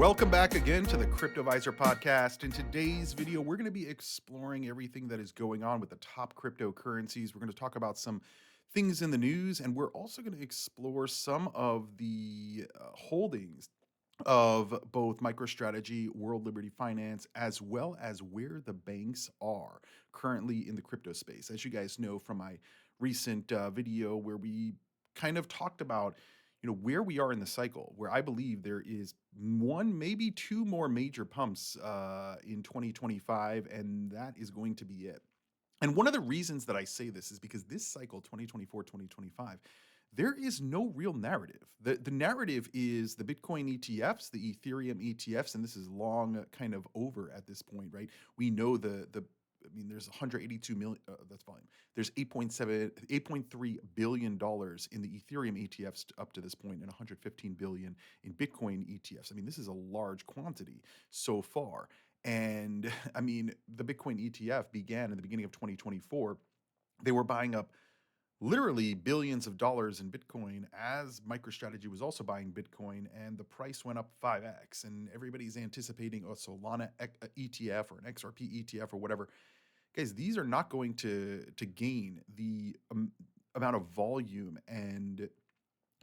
Welcome back again to the Cryptoviser podcast. In today's video, we're going to be exploring everything that is going on with the top cryptocurrencies. We're going to talk about some things in the news, and we're also going to explore some of the holdings of both MicroStrategy, World Liberty Finance, as well as where the banks are currently in the crypto space. As you guys know from my recent video where we kind of talked about where we are in the cycle, where I believe there is one, maybe two more major pumps in 2025, and that is going to be it. And one of the reasons that I say this is because this cycle, 2024, 2025, there is no real narrative. The narrative is the Bitcoin ETFs, the Ethereum ETFs, and this is long kind of over at this point, right? We know there's 182 million, that's volume. There's 8.3 billion dollars in the Ethereum ETFs up to this point, and 115 billion in Bitcoin ETFs. I mean, this is a large quantity so far. And I mean, the Bitcoin ETF began in the beginning of 2024. They were buying up literally billions of dollars in Bitcoin as MicroStrategy was also buying Bitcoin, and the price went up 5x. And everybody's anticipating a Solana ETF or an XRP ETF or whatever. Guys, these are not going to gain the amount of volume and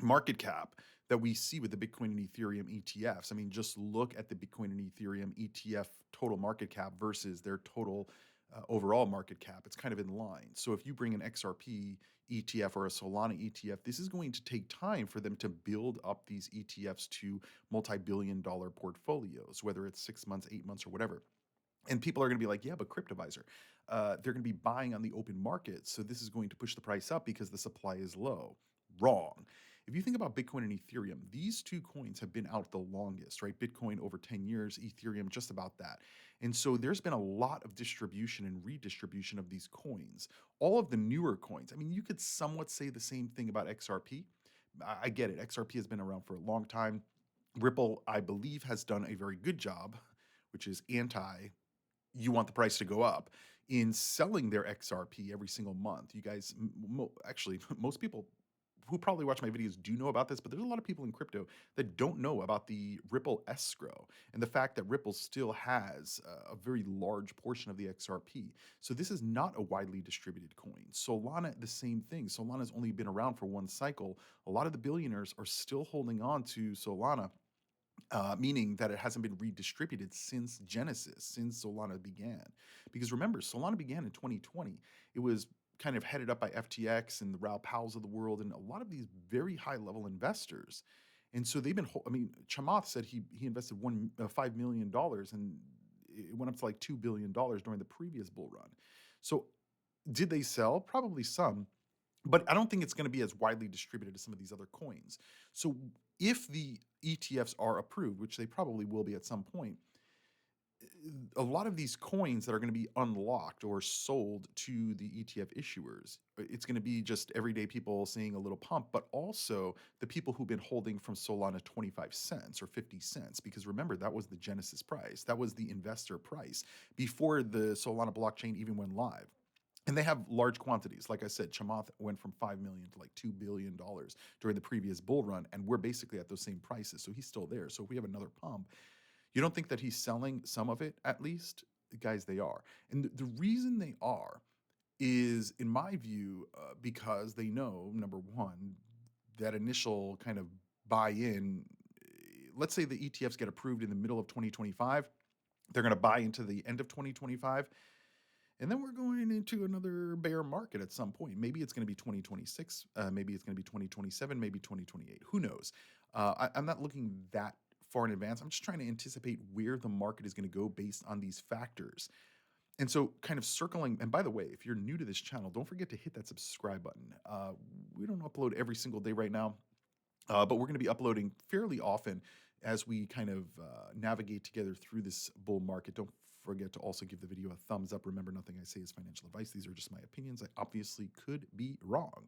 market cap that we see with the Bitcoin and Ethereum ETFs. I mean, just look at the Bitcoin and Ethereum ETF total market cap versus their total overall market cap. It's kind of in line. So if you bring an XRP ETF or a Solana ETF, this is going to take time for them to build up these ETFs to multi-billion dollar portfolios, whether it's 6 months, 8 months, or whatever. And people are going to be like, yeah, but Cryptoviser, they're going to be buying on the open market. So this is going to push the price up because the supply is low. Wrong. If you think about Bitcoin and Ethereum, these two coins have been out the longest, right? Bitcoin over 10 years, Ethereum just about that. And so there's been a lot of distribution and redistribution of these coins. All of the newer coins, I mean, you could somewhat say the same thing about XRP. I get it. XRP has been around for a long time. Ripple, I believe, has done a very good job, which is you want the price to go up in selling their XRP every single month. You guys, actually, most people who probably watch my videos do know about this, but there's a lot of people in crypto that don't know about the Ripple escrow and the fact that Ripple still has a very large portion of the XRP. So this is not a widely distributed coin. Solana, the same thing. Solana's only been around for one cycle. A lot of the billionaires are still holding on to Solana, meaning that it hasn't been redistributed since Genesis, since Solana began. Because remember, Solana began in 2020. It was kind of headed up by FTX and the Raoul Pals of the world and a lot of these very high level investors. And so they've been, I mean, Chamath said he invested $5 million and it went up to like $2 billion during the previous bull run. So did they sell? Probably some. But I don't think it's going to be as widely distributed as some of these other coins. So if the ETFs are approved, which they probably will be at some point, a lot of these coins that are going to be unlocked or sold to the ETF issuers, it's going to be just everyday people seeing a little pump, but also the people who've been holding from Solana 25 cents or 50 cents. Because remember, that was the Genesis price. That was the investor price before the Solana blockchain even went live. And they have large quantities. Like I said, Chamath went from 5 million to like $2 billion during the previous bull run, and we're basically at those same prices. So he's still there. So if we have another pump, you don't think that he's selling some of it at least? Guys, they are. And the reason they are is, in my view, because they know, number one, that initial kind of buy-in, let's say the ETFs get approved in the middle of 2025, they're going to buy into the end of 2025. And then we're going into another bear market at some point. Maybe it's going to be 2026. Maybe it's going to be 2027. Maybe 2028. Who knows? I'm not looking that far in advance. I'm just trying to anticipate where the market is going to go based on these factors. And so kind of circling, and by the way, if you're new to this channel, don't forget to hit that subscribe button. We don't upload every single day right now, but we're going to be uploading fairly often as we kind of navigate together through this bull market. Don't forget to also give the video a thumbs up. Remember, nothing I say is financial advice. These are just my opinions. I obviously could be wrong.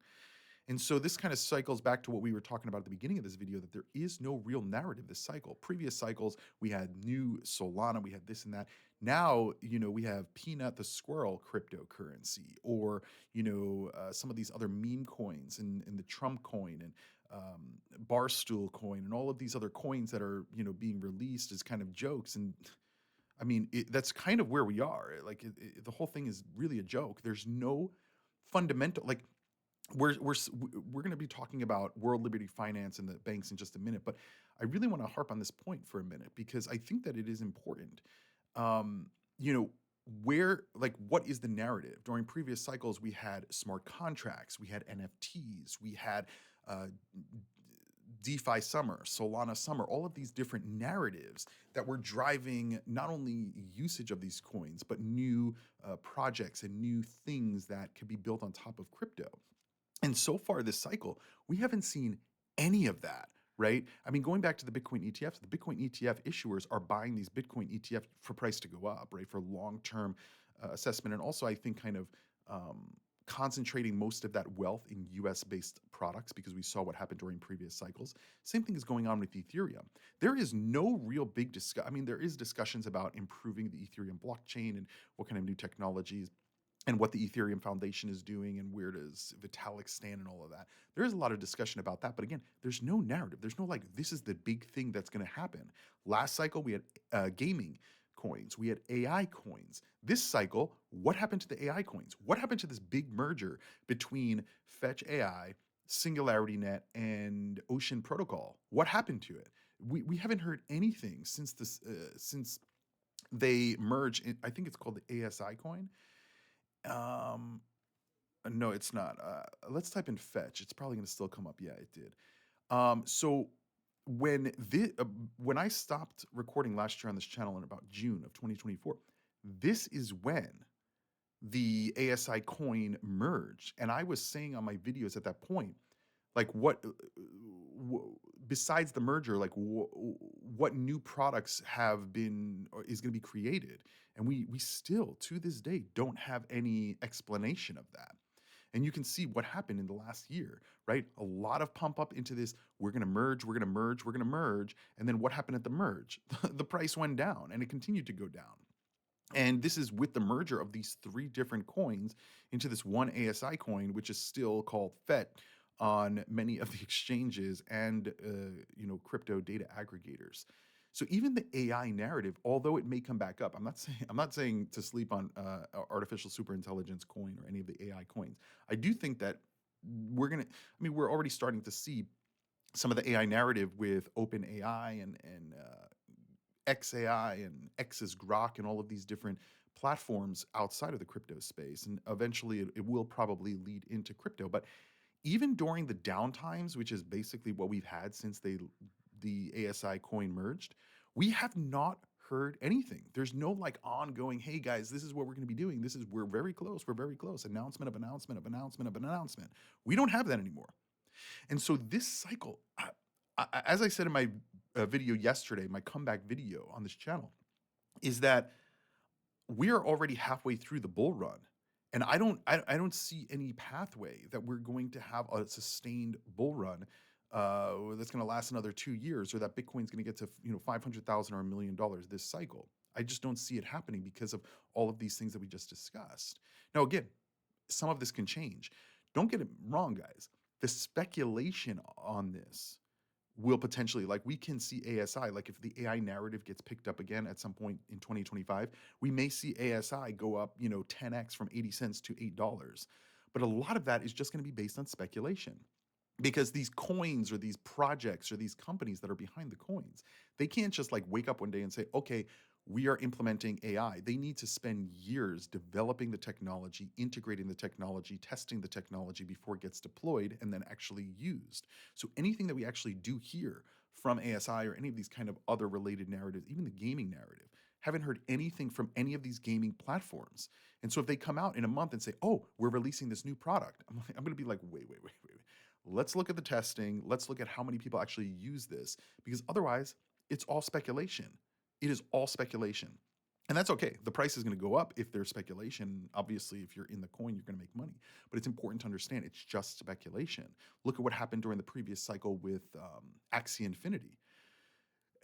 And so this kind of cycles back to what we were talking about at the beginning of this video, that there is no real narrative this cycle. Previous cycles, we had new Solana, we had this and that. Now, we have Peanut the Squirrel cryptocurrency, or, some of these other meme coins, and the Trump coin, and Barstool coin, and all of these other coins that are, being released as kind of jokes. And I mean, that's kind of where we are. Like, the whole thing is really a joke. There's no fundamental, like, we're going to be talking about World Liberty Finance and the banks in just a minute, but I really want to harp on this point for a minute because I think that it is important. Um, you know, what is the narrative? During previous cycles, we had smart contracts, we had NFTs, we had uh, DeFi summer, Solana summer, all of these different narratives that were driving not only usage of these coins, but new projects and new things that could be built on top of crypto. And so far this cycle, we haven't seen any of that, right? I mean, going back to the Bitcoin ETFs, the Bitcoin ETF issuers are buying these Bitcoin ETFs for price to go up, right? For long-term assessment. And also, I think kind of concentrating most of that wealth in US based products because we saw what happened during previous cycles. Same thing is going on with Ethereum. There is no real big discussion. I mean, there is discussions about improving the Ethereum blockchain and what kind of new technologies and what the Ethereum Foundation is doing and where does Vitalik stand and all of that. There is a lot of discussion about that, but again, there's no narrative. There's no like this is the big thing that's going to happen. Last cycle we had gaming coins, we had AI coins. This cycle, what happened to the AI coins? What happened to this big merger between Fetch AI, Singularity Net, and Ocean Protocol? What happened to it? We haven't heard anything since they merged. I think it's called the ASI coin. Um, no, it's not. Let's type in fetch. It's probably going to still come up. Yeah, it did. So when when I stopped recording last year on this channel in about June of 2024, this is when the ASI coin merged, and I was saying on my videos at that point, like besides the merger, like what new products have been or is going to be created, and we still to this day don't have any explanation of that. And you can see what happened in the last year, right? A lot of pump up into this. We're going to merge, we're going to merge, we're going to merge. And then what happened at the merge? The price went down and it continued to go down. And this is with the merger of these three different coins into this one ASI coin, which is still called FET on many of the exchanges and crypto data aggregators. So even the AI narrative, although it may come back up, I'm not saying to sleep on artificial superintelligence coin or any of the AI coins. I do think that we're already starting to see some of the AI narrative with OpenAI and XAI and X's Grok and all of these different platforms outside of the crypto space. And eventually it will probably lead into crypto. But even during the downtimes, which is basically what we've had since the ASI coin merged, we have not heard anything. There's no like ongoing, hey guys, this is what we're going to be doing. We're very close. We're very close. Announcement of announcement of announcement of an announcement. We don't have that anymore. And so this cycle, as I said in my video yesterday, my comeback video on this channel, is that we are already halfway through the bull run. And I don't see any pathway that we're going to have a sustained bull run that's going to last another 2 years, or that Bitcoin's going to get to 500,000 or $1 million this cycle. I just don't see it happening because of all of these things that we just discussed. Now, again, some of this can change. Don't get it wrong, guys. The speculation on this will potentially, like, we can see ASI, like if the AI narrative gets picked up again at some point in 2025, we may see ASI go up 10x from 80 cents to $8. But a lot of that is just going to be based on speculation, because these coins or these projects or these companies that are behind the coins, they can't just like wake up one day and say, okay, we are implementing AI. They need to spend years developing the technology, integrating the technology, testing the technology before it gets deployed and then actually used. So anything that we actually do here from ASI or any of these kind of other related narratives, even the gaming narrative, haven't heard anything from any of these gaming platforms. And so if they come out in a month and say, oh, we're releasing this new product, I'm going to be like, wait. Let's look at the testing. Let's look at how many people actually use this, because otherwise it's all speculation. It is all speculation. And that's okay. The price is going to go up if there's speculation. Obviously, if you're in the coin, you're going to make money. But it's important to understand it's just speculation. Look at what happened during the previous cycle with Axie Infinity.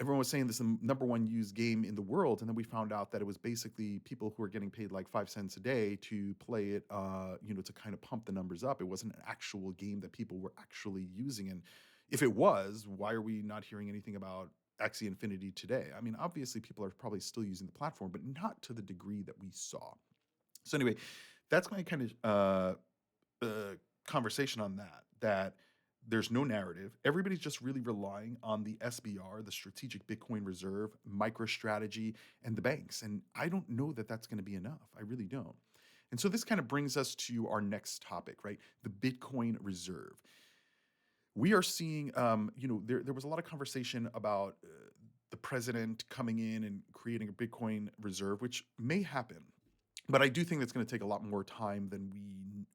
everyone was saying this is the number one used game in the world, and then we found out that it was basically people who are getting paid like 5 cents a day to play it, to kind of pump the numbers up. It wasn't an actual game that people were actually using, and if it was, why are we not hearing anything about Axie Infinity today? I mean, obviously people are probably still using the platform, but not to the degree that we saw. So anyway, that's my kind of conversation on that. That there's no narrative. Everybody's just really relying on the SBR, the Strategic Bitcoin Reserve, MicroStrategy, and the banks. And I don't know that that's going to be enough. I really don't. And so this kind of brings us to our next topic, right? The Bitcoin Reserve. We are seeing, there was a lot of conversation about the president coming in and creating a Bitcoin reserve, which may happen. But I do think that's going to take a lot more time than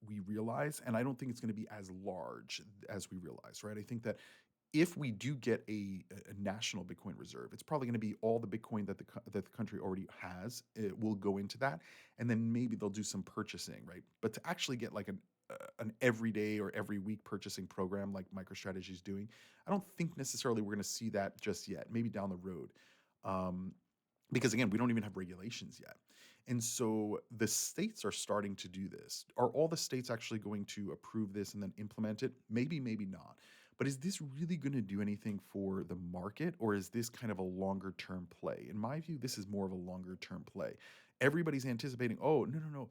we realize, and I don't think it's going to be as large as we realize, right? I think that if we do get a national Bitcoin reserve, it's probably going to be all the Bitcoin that the country already has. It will go into that, and then maybe they'll do some purchasing, right? But to actually get like an everyday or every week purchasing program like MicroStrategy is doing, I don't think necessarily we're going to see that just yet. Maybe down the road. Um, because again, we don't even have regulations yet. And so the states are starting to do this. Are all the states actually going to approve this and then implement it? Maybe, maybe not. But is this really going to do anything for the market, or is this kind of a longer term play? In my view, this is more of a longer term play. Everybody's anticipating, oh, no, no, no.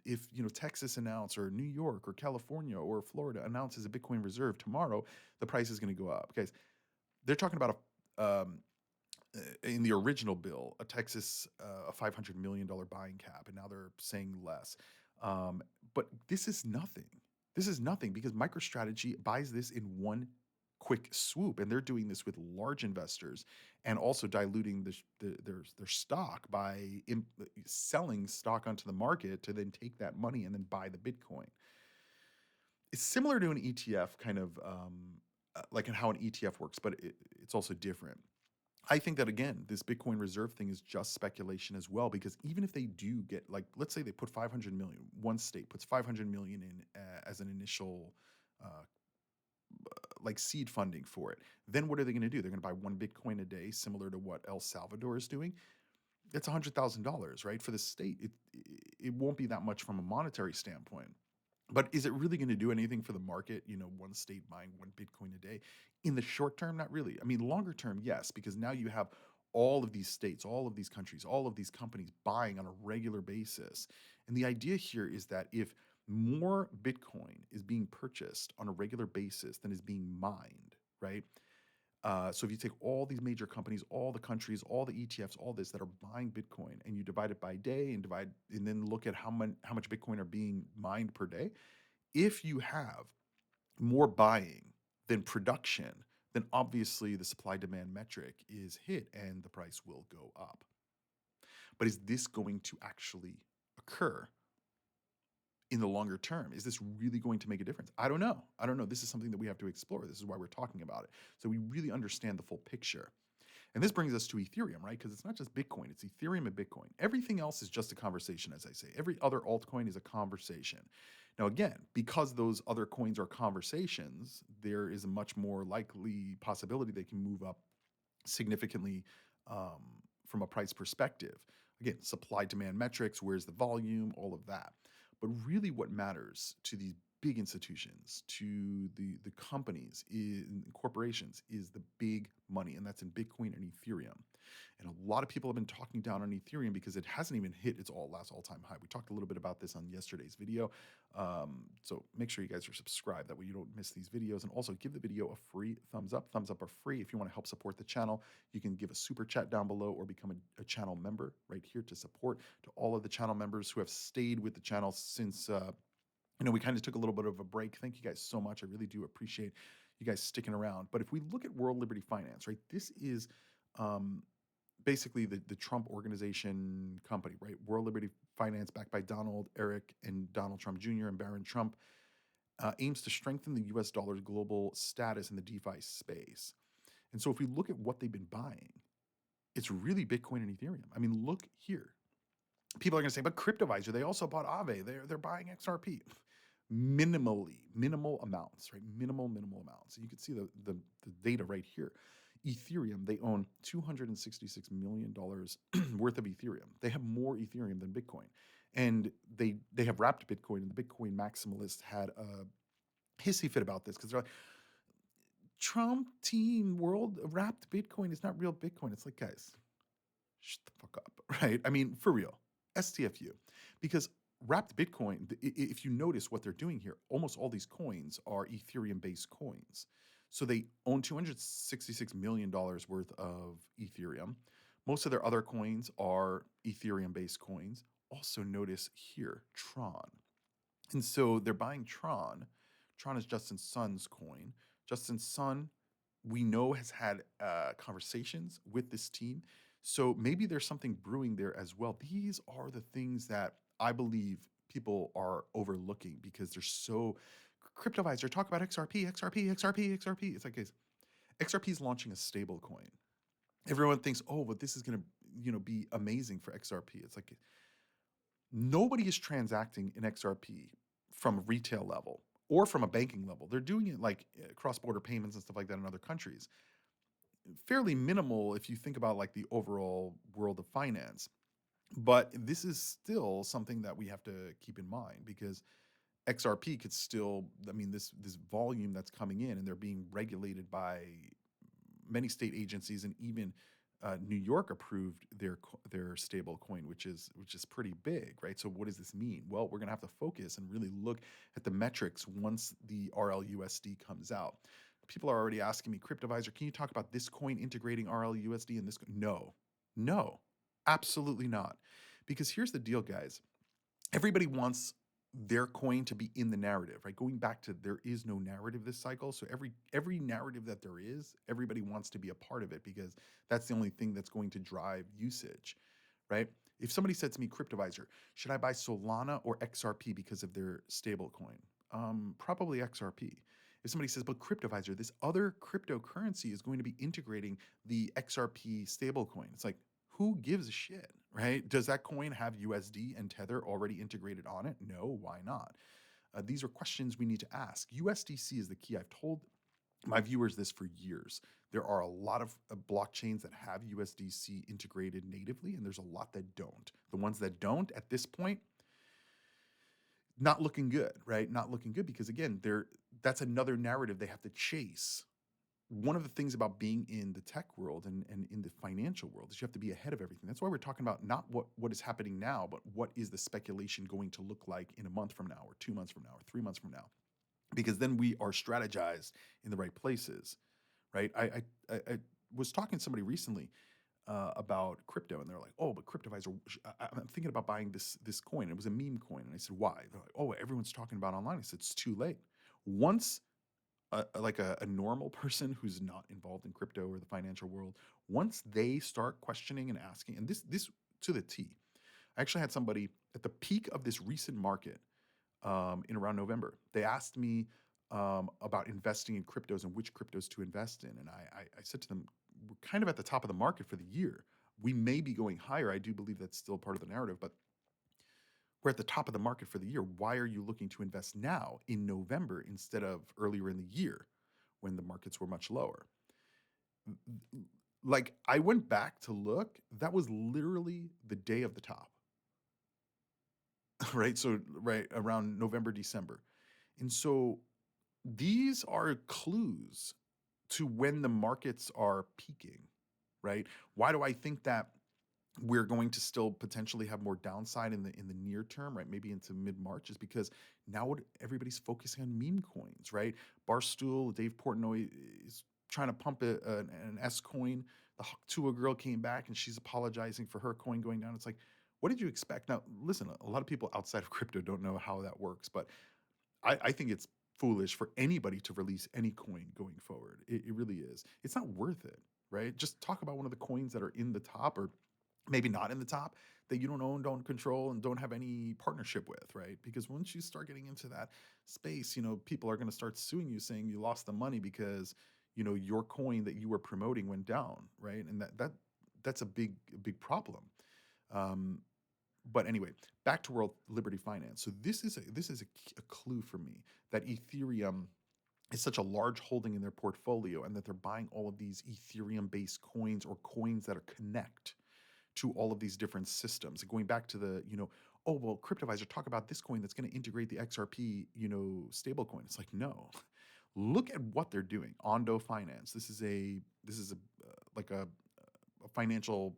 If Texas announce, or New York or California or Florida announces a Bitcoin reserve tomorrow, the price is going to go up. Guys, they're talking about in the original bill, a $500 million buying cap, and now they're saying less. Um, but this is nothing. This is nothing because MicroStrategy buys this in one quick swoop, and they're doing this with large investors and also diluting their stock by selling stock onto the market to then take that money and then buy the Bitcoin. It's similar to an ETF, kind of like in how an ETF works, but it's also different. I think that again, this Bitcoin reserve thing is just speculation as well, because even if they do get, like, let's say they put 500 million, one state puts 500 million in as an initial uh, like seed funding for it, then what are they going to do? They're going to buy one Bitcoin a day, similar to what El Salvador is doing. That's $100,000, right? For the state, it won't be that much from a monetary standpoint. But is it really going to do anything for the market? One state buying one Bitcoin a day. In the short term, not really. I mean, longer term, yes, because now you have all of these states, all of these countries, all of these companies buying on a regular basis. And the idea here is that if more Bitcoin is being purchased on a regular basis than is being mined, right? So if you take all these major companies, all the countries, all the ETFs, all this that are buying Bitcoin, and you divide it by day and then look at how much Bitcoin are being mined per day, if you have more buying than production, then obviously the supply demand metric is hit and the price will go up. But is this going to actually occur in the longer term? Is this really going to make a difference? I don't know. I don't know. This is something that we have to explore. This is why we're talking about it. So we really understand the full picture. And this brings us to Ethereum, right? Because it's not just Bitcoin, it's Ethereum and Bitcoin. Everything else is just a conversation, as I say. Every other altcoin is a conversation. Now, again, because those other coins are conversations, there is a much more likely possibility they can move up significantly um, from a price perspective. Again, supply demand metrics, where's the volume, all of that. But really, what matters to these big institutions, to the companies, corporations, is the big money, and that's in Bitcoin and Ethereum. And a lot of people have been talking down on Ethereum because it hasn't even hit its last all-time high. We talked a little bit about this on yesterday's video. So make sure you guys are subscribed. That way you don't miss these videos. And also give the video a free thumbs up. Thumbs up are free. If you want to help support the channel, you can give a super chat down below or become a channel member right here to support. To all of the channel members who have stayed with the channel since we kind of took a little bit of a break. Thank you guys so much. I really do appreciate you guys sticking around. But if we look at World Liberty Finance, right, this is basically the Trump organization company, right? World Liberty Finance, backed by Eric, and Donald Trump Jr. and Barron Trump, aims to strengthen the US dollar's global status in the DeFi space. And so if we look at what they've been buying, it's really Bitcoin and Ethereum. I mean, look here. People are going to say, but Cryptoviser, they also bought Aave. They're buying XRP. Minimal amounts, right? Minimal amounts. You can see the data right here. Ethereum, they own $266 million worth of Ethereum. They have more Ethereum than Bitcoin. And they have wrapped Bitcoin, and the Bitcoin maximalists had a hissy fit about this because they're like, Trump team world wrapped Bitcoin is not real Bitcoin. It's like, guys, shut the fuck up, right? I mean, for real, STFU. Because wrapped Bitcoin, if you notice what they're doing here, almost all these coins are Ethereum based coins. So they own $266 million worth of Ethereum. Most of their other coins are Ethereum based coins. Also, notice here Tron. And so they're buying Tron. Tron is Justin Sun's coin. Justin Sun, we know, has had conversations with this team. So maybe there's something brewing there as well. These are the things that I believe people are overlooking because they're so. Cryptoviser, talk about XRP, XRP, XRP, XRP. It's like, guys, XRP is launching a stable coin. Everyone thinks, oh, but this is going to, be amazing for XRP. It's like nobody is transacting in XRP from a retail level or from a banking level. They're doing it like cross-border payments and stuff like that in other countries. Fairly minimal if you think about like the overall world of finance. But this is still something that we have to keep in mind because XRP could still, I mean, this volume that's coming in, and they're being regulated by many state agencies, and even New York approved their stable coin, which is pretty big, right? So what does this mean? Well, we're gonna have to focus and really look at the metrics once the RLUSD comes out. People are already asking me, Cryptoviser, can you talk about this coin integrating RLUSD and this? No, no, absolutely not. Because here's the deal, guys. Everybody wants their coin to be in the narrative, right? Going back to there is no narrative this cycle. So every narrative that there is, everybody wants to be a part of it because that's the only thing that's going to drive usage, right? If somebody said to me, Cryptoviser, should I buy Solana or XRP because of their stable coin? Probably XRP. If somebody says, but Cryptoviser, this other cryptocurrency is going to be integrating the XRP stablecoin, it's like, who gives a shit, right? Does that coin have USD and Tether already integrated on it? No, why not? These are questions we need to ask. USDC is the key. I've told my viewers this for years. There are a lot of blockchains that have USDC integrated natively, and there's a lot that don't. The ones that don't at this point, not looking good, right? Not looking good because again, that's another narrative they have to chase. One of the things about being in the tech world and in the financial world is you have to be ahead of everything. That's why we're talking about not what is happening now, but what is the speculation going to look like in a month from now, or 2 months from now, or 3 months from now, because then we are strategized in the right places, right? I was talking to somebody recently about crypto, and they're like, "Oh, but Cryptoviser, I'm thinking about buying this coin." It was a meme coin, and I said, "Why?" They're like, "Oh, everyone's talking about it online." I said, "It's too late. Once a normal person who's not involved in crypto or the financial world, once they start questioning and asking, and this to the T, I actually had somebody at the peak of this recent market in around November. They asked me about investing in cryptos and which cryptos to invest in, and I said to them, we're kind of at the top of the market for the year. We may be going higher. I do believe that's still part of the narrative, but we're at the top of the market for the year. Why are you looking to invest now in November instead of earlier in the year when the markets were much lower? Like, I went back to look, that was literally the day of the top, right? So, right around November, December. And so these are clues to when the markets are peaking, right? Why do I think that we're going to still potentially have more downside in the near term, right? Maybe into mid-March, is because now everybody's focusing on meme coins, right? Barstool, Dave Portnoy is trying to pump an S coin. The Tua girl came back and she's apologizing for her coin going down. It's like, what did you expect? Now, listen, a lot of people outside of crypto don't know how that works, but I think it's foolish for anybody to release any coin going forward. It really is. It's not worth it, right? Just talk about one of the coins that are in the top, or maybe not in the top, that you don't own, don't control, and don't have any partnership with, right? Because once you start getting into that space, people are going to start suing you saying you lost the money because, your coin that you were promoting went down, right? And that's a big problem. Um, but anyway, back to World Liberty Finance. So this is a clue for me that Ethereum is such a large holding in their portfolio, and that they're buying all of these Ethereum based coins or coins that are connect to all of these different systems. And going back to the, oh, well, Cryptoviser, talk about this coin that's going to integrate the XRP, stable coin. It's like, no. Look at what they're doing. Ondo Finance. This is a like a financial,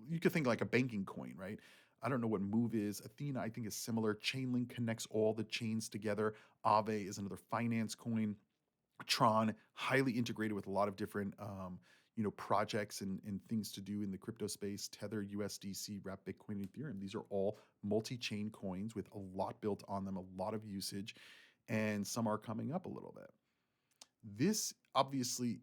you could think like a banking coin, right? I don't know what Move is. Athena, I think, is similar. Chainlink connects all the chains together. Aave is another finance coin. Tron, highly integrated with a lot of different projects and things to do in the crypto space. Tether, USDC, Wrap, Bitcoin, Ethereum. These are all multi-chain coins with a lot built on them, a lot of usage, and some are coming up a little bit. This obviously,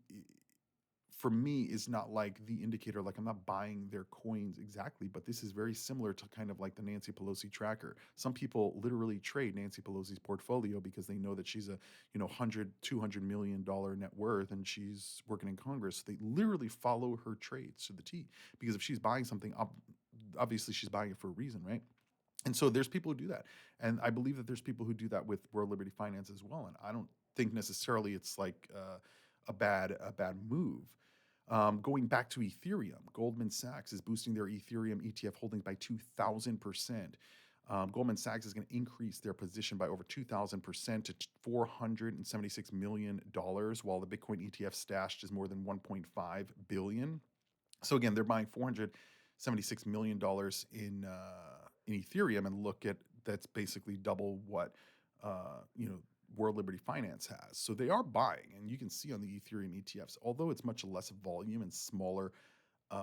for me, is not like the indicator, like I'm not buying their coins exactly, but this is very similar to kind of like the Nancy Pelosi tracker. Some people literally trade Nancy Pelosi's portfolio because they know that she's a 100 $200 million net worth and she's working in Congress. They literally follow her trades to the T, because if she's buying something, obviously she's buying it for a reason, right? And so there's people who do that. And I believe that there's people who do that with World Liberty Finance as well. And I don't think necessarily it's like a bad move. Going back to Ethereum, Goldman Sachs is boosting their Ethereum ETF holdings by 2,000%. Goldman Sachs is going to increase their position by over 2,000% to $476 million, while the Bitcoin ETF stashed is more than 1.5 billion. So again, they're buying $476 million in Ethereum, and look at, that's basically double what World Liberty Finance has. So they are buying, and you can see on the Ethereum ETFs, although it's much less volume and smaller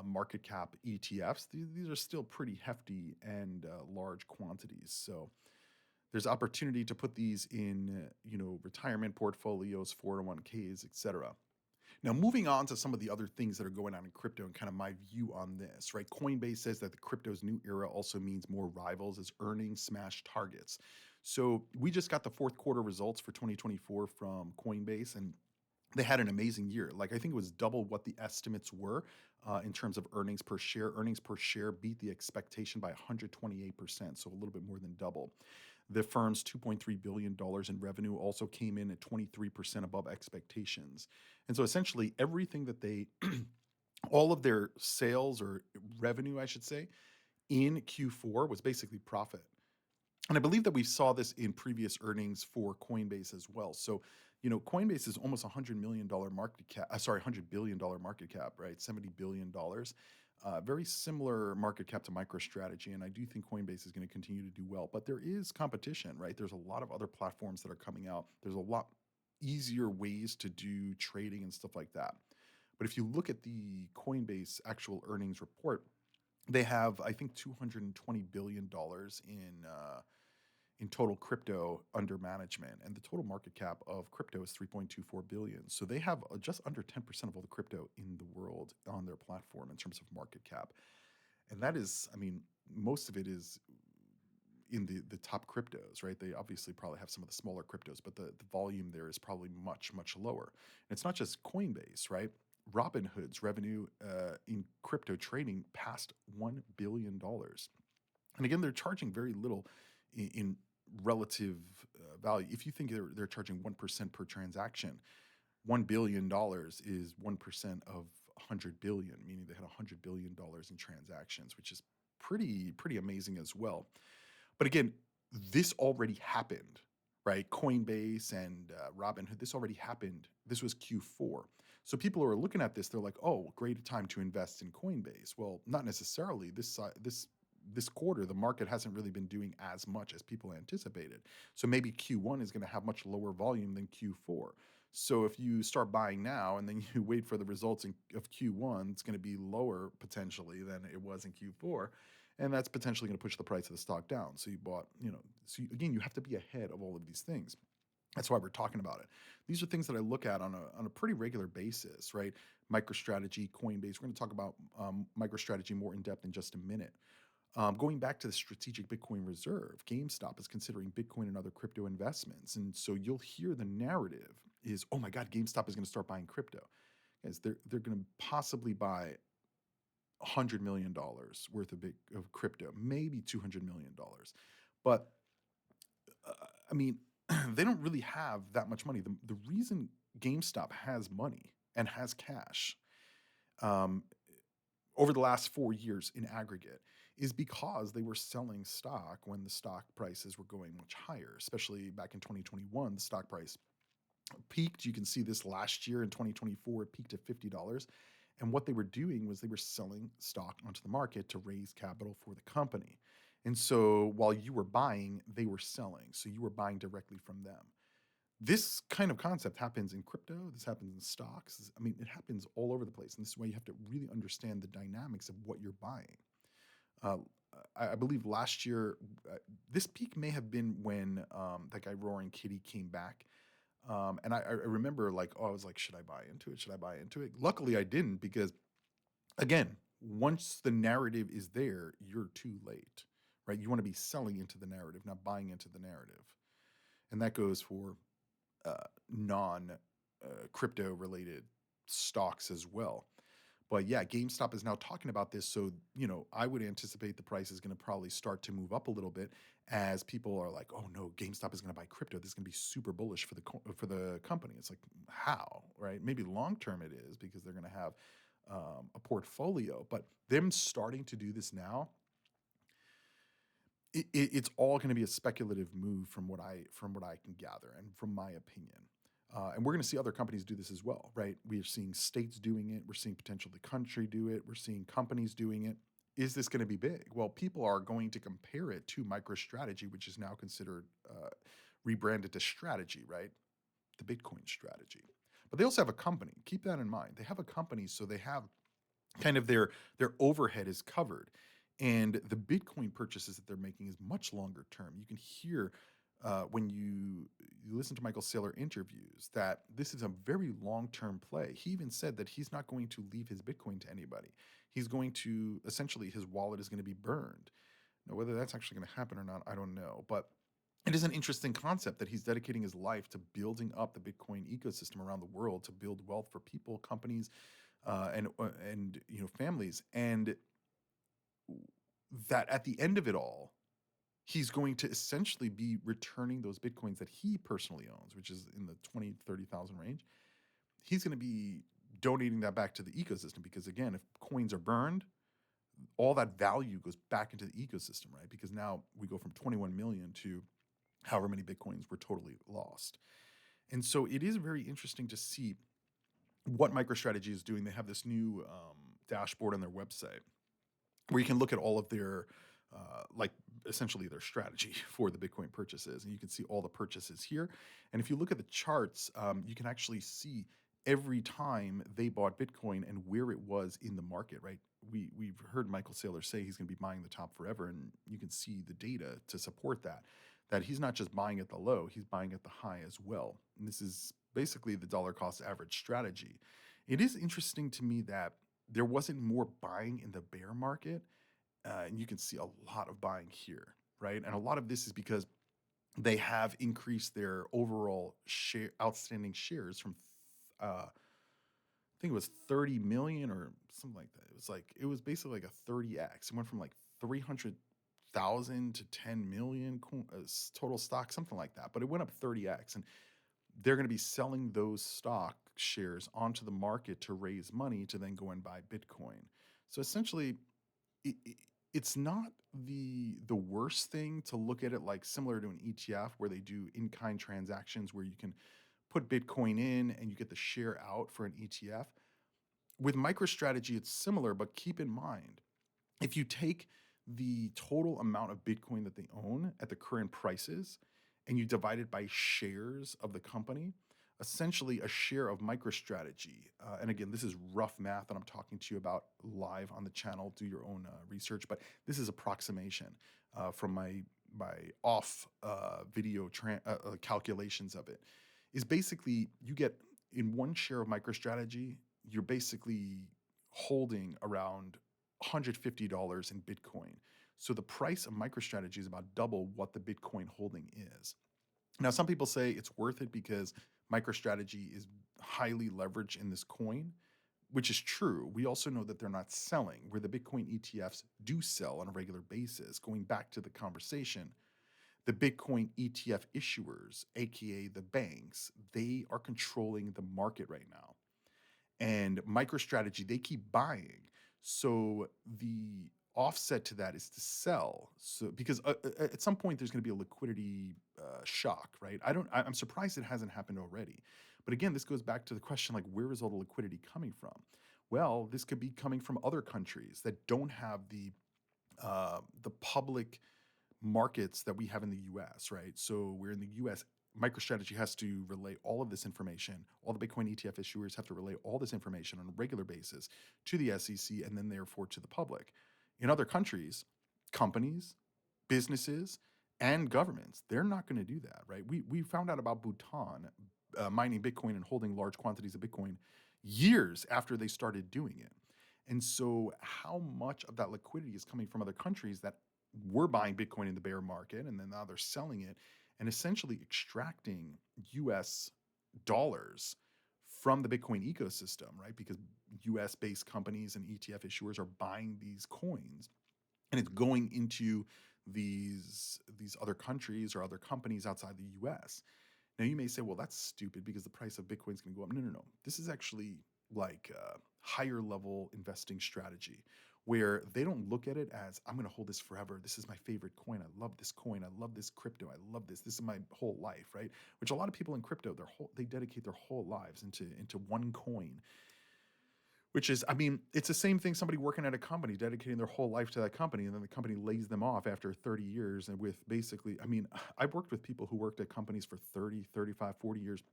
market cap ETFs, these are still pretty hefty and large quantities. So there's opportunity to put these in retirement portfolios, 401ks, etc. Now, moving on to some of the other things that are going on in crypto and kind of my view on this, right? Coinbase says that the crypto's new era also means more rivals as earnings smash targets. So we just got the fourth quarter results for 2024 from Coinbase, and they had an amazing year. Like, I think it was double what the estimates were in terms of earnings per share. Earnings per share beat the expectation by 128%, so a little bit more than double. The firm's $2.3 billion in revenue also came in at 23% above expectations. And so essentially everything that they, all of their sales or revenue, I should say, in Q4 was basically profit. And I believe that we saw this in previous earnings for Coinbase as well. So, Coinbase is almost $100 million market cap. $100 billion market cap, right? $70 billion. Very similar market cap to MicroStrategy, and I do think Coinbase is going to continue to do well. But there is competition, right? There's a lot of other platforms that are coming out. There's a lot easier ways to do trading and stuff like that. But if you look at the Coinbase actual earnings report, they have, I think, $220 billion in total crypto under management, and the total market cap of crypto is 3.24 billion. So they have just under 10% of all the crypto in the world on their platform in terms of market cap. And that is, I mean, most of it is in the top cryptos, right? They obviously probably have some of the smaller cryptos, but the volume there is probably much, much lower. And it's not just Coinbase, right? Robinhood's revenue in crypto trading passed $1 billion. And again, they're charging very little in relative value. If you think they're charging 1% per transaction, $1 billion is 1% of 100 billion, meaning they had $100 billion in transactions, which is pretty amazing as well. But again, this already happened, right? Coinbase and Robinhood, this already happened. This was Q4. So people who are looking at this, they're like, oh, great time to invest in Coinbase. Well, not necessarily. This quarter, the market hasn't really been doing as much as people anticipated. So maybe Q1 is going to have much lower volume than Q4. So if you start buying now and then you wait for the results of Q1, it's going to be lower potentially than it was in Q4. And that's potentially going to push the price of the stock down. So you bought, again, you have to be ahead of all of these things. That's why we're talking about it. These are things that I look at on a pretty regular basis, right? MicroStrategy, Coinbase. We're going to talk about MicroStrategy more in depth in just a minute. Going back to the strategic Bitcoin reserve, GameStop is considering Bitcoin and other crypto investments. And so you'll hear the narrative is, oh my God, GameStop is going to start buying crypto. Guys, they're going to possibly buy $100 million worth of crypto, maybe $200 million. But I mean, they don't really have that much money. The reason GameStop has money and has cash um, over the last 4 years in aggregate is because they were selling stock when the stock prices were going much higher, especially back in 2021. The stock price peaked. You can see this last year in 2024, it peaked at $50. And what they were doing was they were selling stock onto the market to raise capital for the company. And so while you were buying, they were selling. So you were buying directly from them. This kind of concept happens in crypto. This happens in stocks. I mean, it happens all over the place. And this is why you have to really understand the dynamics of what you're buying. Uh, I believe last year, this peak may have been when that guy Roaring Kitty came back. And I remember like, oh, I was like, should I buy into it? Should I buy into it? Luckily, I didn't because, again, once the narrative is there, you're too late, right? You want to be selling into the narrative, not buying into the narrative. And that goes for non crypto related stocks as well. But yeah, GameStop is now talking about this. So, I would anticipate the price is going to probably start to move up a little bit as people are like, oh no, GameStop is going to buy crypto. This is going to be super bullish for the company. It's like, how, right? Maybe long term it is because they're going to have a portfolio, but them starting to do this now, it's all going to be a speculative move from what I can gather and from my opinion. And we're going to see other companies do this as well, right? We are seeing states doing it. We're seeing potentially the country do it. We're seeing companies doing it. Is this going to be big? Well, people are going to compare it to MicroStrategy, which is now considered rebranded to Strategy, right? The Bitcoin strategy. But they also have a company. Keep that in mind. They have a company, so they have kind of their overhead is covered, and the Bitcoin purchases that they're making is much longer term. You can hear when you listen to Michael Saylor interviews that this is a very long term play. He even said that he's not going to leave his Bitcoin to anybody. He's going to essentially his wallet is going to be burned. Now, whether that's actually going to happen or not, I don't know, but it is an interesting concept that he's dedicating his life to building up the Bitcoin ecosystem around the world to build wealth for people, companies, and families, and that at the end of it all, he's going to essentially be returning those bitcoins that he personally owns, which is in the 20 30,000 range. He's going to be donating that back to the ecosystem because, again, if coins are burned, all that value goes back into the ecosystem, right? Because now we go from 21 million to however many bitcoins were totally lost. And so it is very interesting to see what MicroStrategy is doing. They have this new dashboard on their website where you can look at all of their like essentially their strategy for the Bitcoin purchases, and you can see all the purchases here. And if you look at the charts, you can actually see every time they bought Bitcoin and where it was in the market. Right? We've heard Michael Saylor say he's going to be buying the top forever, and you can see the data to support that. That he's not just buying at the low, he's buying at the high as well. And this is basically the dollar cost average strategy. It is interesting to me that there wasn't more buying in the bear market, and you can see a lot of buying here, right? And a lot of this is because they have increased their overall outstanding shares from, I think it was 30 million or something like that. It was basically like a 30x. It went from like 300,000 to 10 million total stock, something like that. But it went up 30x, and they're going to be selling those stock shares onto the market to raise money to then go and buy Bitcoin. So essentially, it, it's not the worst thing to look at it like similar to an ETF where they do in-kind transactions where you can put Bitcoin in and you get the share out for an ETF. With MicroStrategy, it's similar, but keep in mind, if you take the total amount of Bitcoin that they own at the current prices and you divide it by shares of the company, essentially a share of MicroStrategy. And again, this is rough math that I'm talking to you about live on the channel. Do your own research, but this is approximation from my off video calculations of it. Is basically you get in one share of MicroStrategy, you're basically holding around $150 in Bitcoin. So the price of MicroStrategy is about double what the Bitcoin holding is. Now, some people say it's worth it because MicroStrategy is highly leveraged in this coin, which is true. We also know that they're not selling, where the Bitcoin ETFs do sell on a regular basis. Going back to the conversation, The Bitcoin ETF issuers, aka the banks, they are controlling the market right now. And MicroStrategy, they keep buying. So the offset to that is to sell. So because at some point there's going to be a liquidity shock, right? I'm surprised it hasn't happened already. But again, this goes back to the question like, where is all the liquidity coming from? Well, this could be coming from other countries that don't have the public markets that we have in the US, right? So we're in the US. MicroStrategy has to relay all of this information. All the Bitcoin ETF issuers have to relay all this information on a regular basis to the SEC and then therefore to the public. In other countries, companies, businesses, and governments, they're not going to do that, right? We found out about Bhutan mining Bitcoin and holding large quantities of Bitcoin years after they started doing it. And so, how much of that liquidity is coming from other countries that were buying Bitcoin in the bear market and then now they're selling it and essentially extracting US dollars from the Bitcoin ecosystem, right? Because US based companies and ETF issuers are buying these coins and it's going into these other countries or other companies outside the US. Now you may say, well, that's stupid because the price of Bitcoin is going to go up. No, no, no. This is actually like a higher level investing strategy where they don't look at it as I'm going to hold this forever. This is my favorite coin. I love this coin. I love this crypto. I love this. This is my whole life, right? Which a lot of people in crypto, they dedicate their whole lives into one coin, which is, I mean, it's the same thing somebody working at a company dedicating their whole life to that company, and then the company lays them off after 30 years. And with basically, I mean, I've worked with people who worked at companies for 30, 35, 40 years,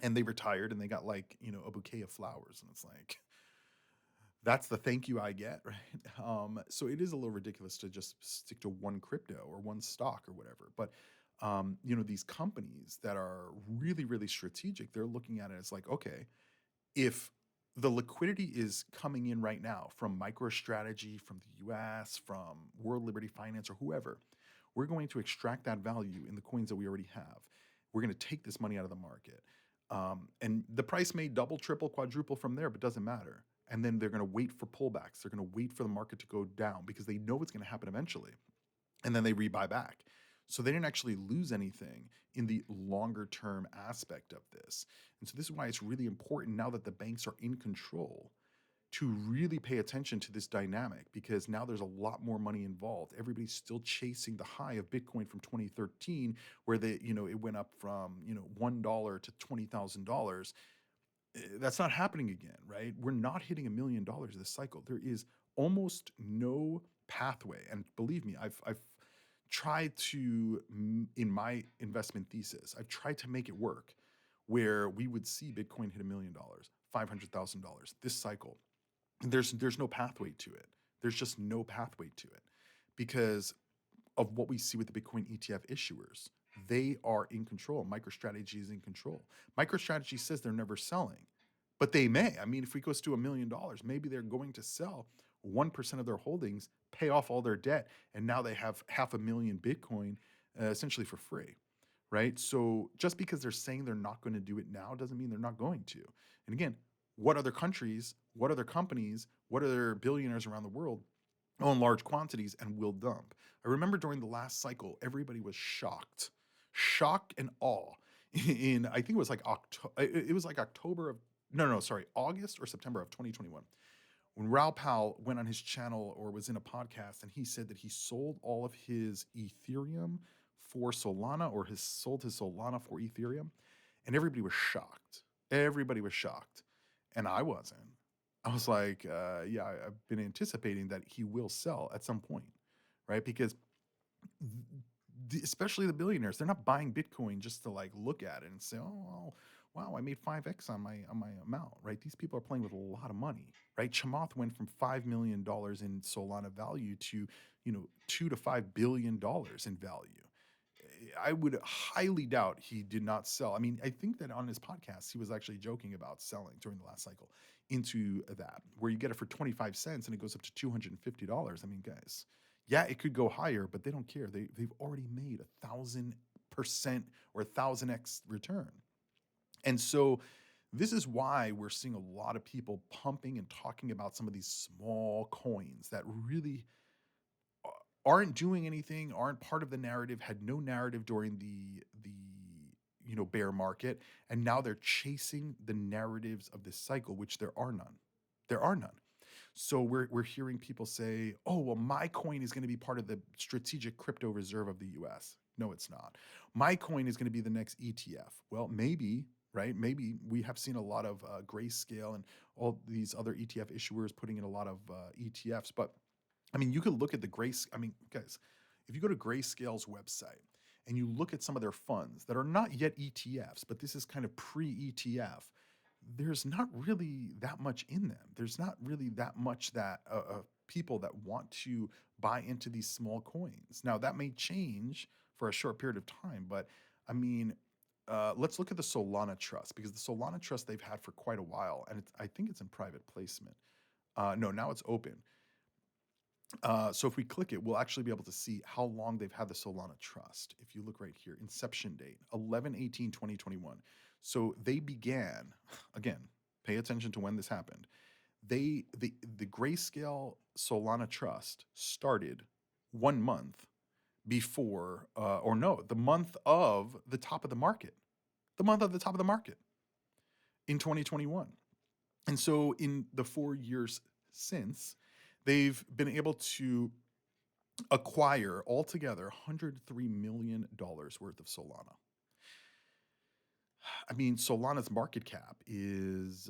and they retired and they got like, a bouquet of flowers. And it's like, that's the thank you I get, right? So it is a little ridiculous to just stick to one crypto or one stock or whatever. But these companies that are really, really strategic, they're looking at it as like, okay, if the liquidity is coming in right now from MicroStrategy, from the US, from World Liberty Finance, or whoever, we're going to extract that value in the coins that we already have. We're going to take this money out of the market. And the price may double, triple, quadruple from there, but doesn't matter. And then they're going to wait for pullbacks. They're going to wait for the market to go down because they know it's going to happen eventually. And then they rebuy back. So they didn't actually lose anything in the longer term aspect of this. And so this is why it's really important now that the banks are in control to really pay attention to this dynamic because now there's a lot more money involved. Everybody's still chasing the high of Bitcoin from 2013 where it went up from, $1 to $20,000. That's not happening again, right? We're not hitting $1 million this cycle. There is almost no pathway. And believe me, I've tried to, in my investment thesis, I've tried to make it work where we would see Bitcoin hit $1 million, $500,000 this cycle. And there's no pathway to it. There's just no pathway to it because of what we see with the Bitcoin ETF issuers. They are in control. MicroStrategy is in control. MicroStrategy says they're never selling, but they may. I mean, if it goes to $1 million, maybe they're going to sell 1% of their holdings, pay off all their debt, and now they have 500,000 Bitcoin essentially for free, right? So just because they're saying they're not going to do it now doesn't mean they're not going to. And again, what other countries, what other companies, what other billionaires around the world own large quantities and will dump? I remember during the last cycle, everybody was shock and awe. In I think it was like October. It was like October of no, sorry, August or September of 2021 when Raoul Pal went on his channel or was in a podcast and he said that he sold all of his Ethereum for Solana or sold his Solana for Ethereum, and everybody was shocked. Everybody was shocked, and I wasn't. I was like, yeah, I've been anticipating that he will sell at some point, right? Because especially the billionaires, they're not buying Bitcoin just to like look at it and say, oh, wow, I made 5x on my amount, right? These people are playing with a lot of money, right? Chamath went from $5 million in Solana value to, $2 to $5 billion in value. I would highly doubt he did not sell. I mean, I think that on his podcast, he was actually joking about selling during the last cycle into that, where you get it for 25 cents and it goes up to $250. I mean, guys, yeah, it could go higher, but they don't care. They've already made 1,000% or 1,000x return. And so this is why we're seeing a lot of people pumping and talking about some of these small coins that really aren't doing anything, aren't part of the narrative, had no narrative during the bear market, and now they're chasing the narratives of this cycle, which there are none. There are none. So we're hearing people say, "Oh, well, my coin is going to be part of the strategic crypto reserve of the U.S." No, it's not. My coin is going to be the next ETF. Well, maybe, right? Maybe we have seen a lot of Grayscale and all these other ETF issuers putting in a lot of ETFs, but I mean, you could look at the Grace. I mean, guys, if you go to Grayscale's website and you look at some of their funds that are not yet ETFs, but this is kind of pre-ETF, there's not really that much in them. There's not really that much that people that want to buy into these small coins. Now that may change for a short period of time, but I mean, let's look at the Solana Trust because the Solana Trust they've had for quite a while, and I think it's in private placement. No, now it's open. So if we click it, we'll actually be able to see how long they've had the Solana Trust. If you look right here, inception date, 11/18/2021. So they began, again, pay attention to when this happened. The Grayscale Solana Trust started 1 month before, or no, the month of the top of the market, the month of the top of the market in 2021. And so in the 4 years since, they've been able to acquire altogether $103 million worth of Solana. I mean, Solana's market cap is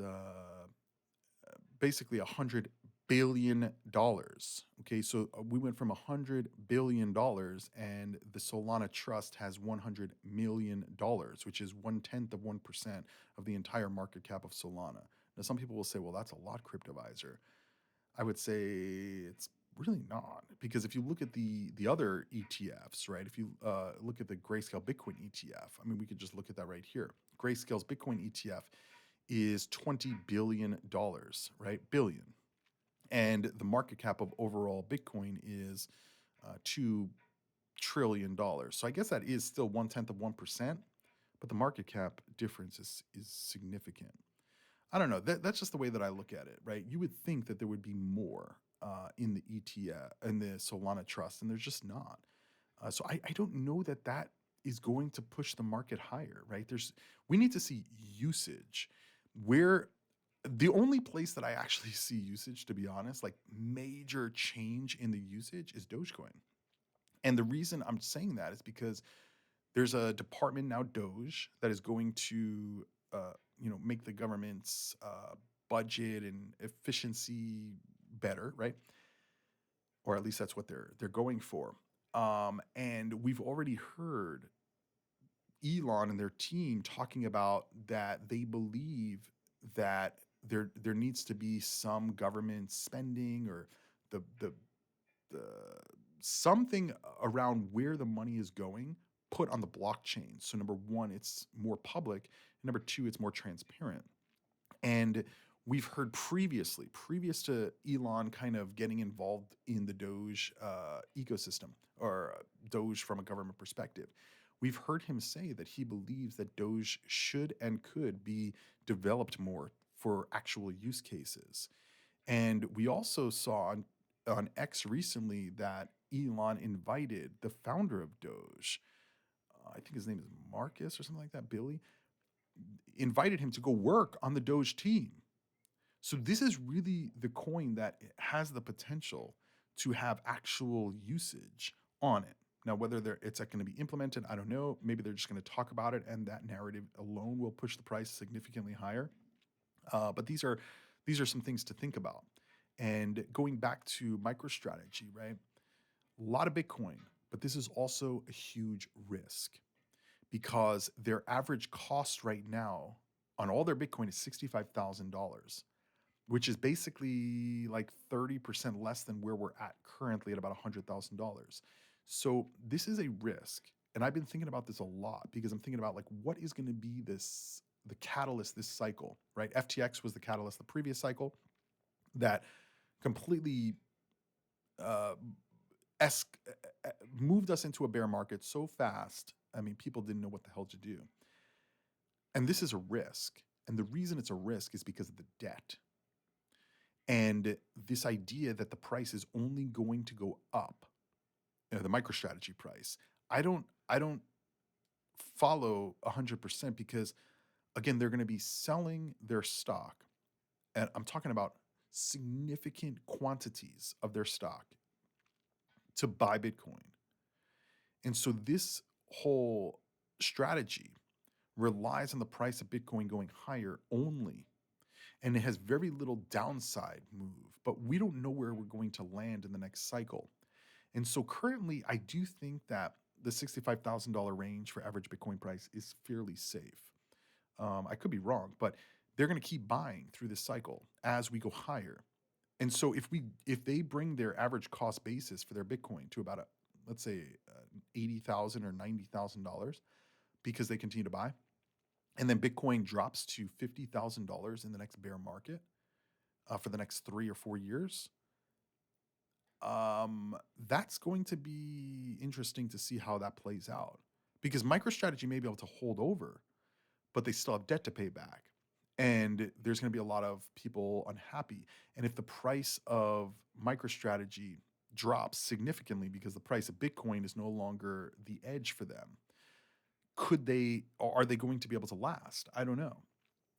basically $100 billion. Okay, so we went from $100 billion, and the Solana Trust has $100 million, which is 1/10 of 1% of the entire market cap of Solana. Now, some people will say, "Well, that's a lot, Cryptoviser." I would say it's really not, because if you look at the other ETFs, right? If you look at the Grayscale Bitcoin ETF, I mean, we could just look at that right here. Grayscale's Bitcoin ETF is $20 billion, right? Billion. And the market cap of overall Bitcoin is $2 trillion. So I guess that is still 1/10 of 1%, but the market cap difference is significant. I don't know. That's just the way that I look at it, right? You would think that there would be more in the ETF and the Solana Trust, and there's just not. So I don't know that that is going to push the market higher, right? We need to see usage. Where the only place that I actually see usage, to be honest, like major change in the usage, is Dogecoin. And the reason I'm saying that is because there's a department now, Doge, that is going to, make the government's budget and efficiency better, right? Or at least that's what they're going for. And we've already heard Elon and their team talking about that they believe that there needs to be some government spending, or the the something around where the money is going put on the blockchain. So number one, it's more public. And number two, it's more transparent. And we've heard previous to Elon kind of getting involved in the Doge ecosystem, or Doge from a government perspective, we've heard him say that he believes that Doge should and could be developed more for actual use cases. And we also saw on X recently that Elon invited the founder of Doge, I think his name is Marcus or something like that, Billy, invited him to go work on the Doge team. So this is really the coin that has the potential to have actual usage on it. Now, whether it's going to be implemented, I don't know. Maybe they're just going to talk about it, and that narrative alone will push the price significantly higher. But these are some things to think about. And going back to MicroStrategy, right? A lot of Bitcoin, but this is also a huge risk, because their average cost right now on all their Bitcoin is $65,000, which is basically like 30% less than where we're at currently at about $100,000. So this is a risk. And I've been thinking about this a lot, because I'm thinking about, like, what is going to be the catalyst this cycle, right? FTX was the catalyst the previous cycle that completely uh, es- moved us into a bear market so fast. I mean, people didn't know what the hell to do. And this is a risk. And the reason it's a risk is because of the debt. And this idea that the price is only going to go up the MicroStrategy price. I don't follow 100% because again, they're going to be selling their stock, and I'm talking about significant quantities of their stock to buy Bitcoin. And so this whole strategy relies on the price of Bitcoin going higher only, and it has very little downside move, but we don't know where we're going to land in the next cycle. And so currently, I do think that the $65,000 range for average Bitcoin price is fairly safe. I could be wrong, but they're going to keep buying through this cycle as we go higher. And so if they bring their average cost basis for their Bitcoin to about let's say 80,000 or $90,000 because they continue to buy, and then Bitcoin drops to $50,000 in the next bear market for the next 3 or 4 years, that's going to be interesting to see how that plays out because MicroStrategy may be able to hold over, but they still have debt to pay back. And there's going to be a lot of people unhappy. And if the price of MicroStrategy drops significantly because the price of Bitcoin is no longer the edge for them, could they, or are they going to be able to last? I don't know.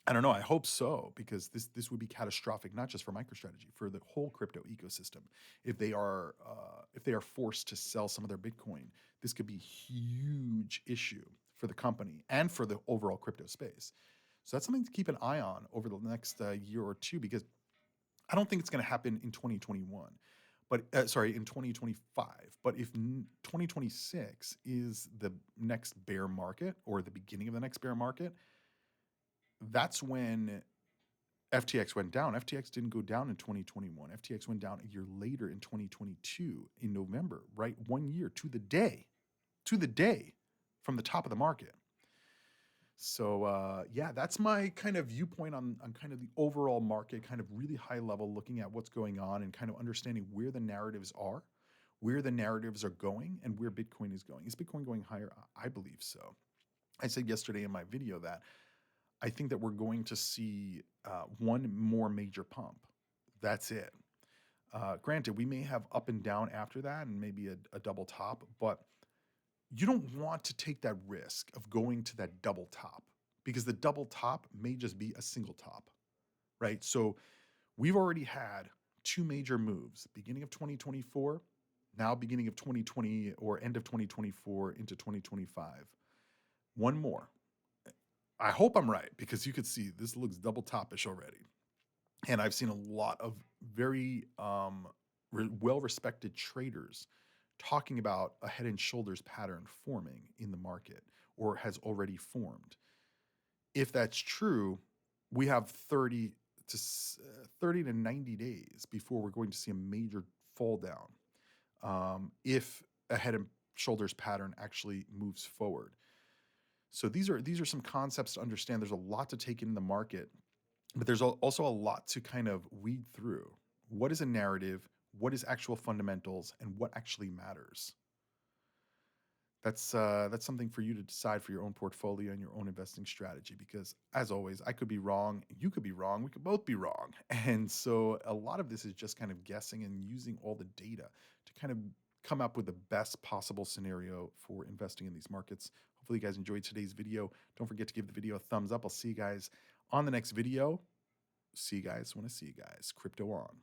I don't know. I hope so because this would be catastrophic, not just for MicroStrategy, for the whole crypto ecosystem. If they are forced to sell some of their Bitcoin, this could be a huge issue for the company and for the overall crypto space. So that's something to keep an eye on over the next year or two because I don't think it's going to happen in 2021, but sorry, in 2025. But if 2026 is the next bear market or the beginning of the next bear market, that's when FTX went down. FTX didn't go down in 2021. FTX went down a year later in 2022 in November, right? 1 year to the day from the top of the market. So yeah, that's my kind of viewpoint on kind of the overall market, kind of really high level, looking at what's going on and kind of understanding where the narratives are, where the narratives are going, and where Bitcoin is going. Is Bitcoin going higher? I believe so. I said yesterday in my video that I think that we're going to see one more major pump. That's it. Granted, we may have up and down after that and maybe a double top, but you don't want to take that risk of going to that double top because the double top may just be a single top, right? So we've already had two major moves, beginning of 2024, now beginning of 2020 or end of 2024 into 2025. One more. I hope I'm right because you could see this looks double topish already. And I've seen a lot of very well respected traders talking about a head and shoulders pattern forming in the market or has already formed. If that's true, we have 30 to 90 days before we're going to see a major fall down if a head and shoulders pattern actually moves forward. So these are some concepts to understand. There's a lot to take in the market, but there's also a lot to kind of weed through. What is a narrative? What is actual fundamentals? And what actually matters? That's something for you to decide for your own portfolio and your own investing strategy. Because as always, I could be wrong, you could be wrong, we could both be wrong, and so a lot of this is just kind of guessing and using all the data to kind of come up with the best possible scenario for investing in these markets. Hopefully, you guys enjoyed today's video. Don't forget to give the video a thumbs up. I'll see you guys on the next video. See you guys when I see you guys. Crypto on.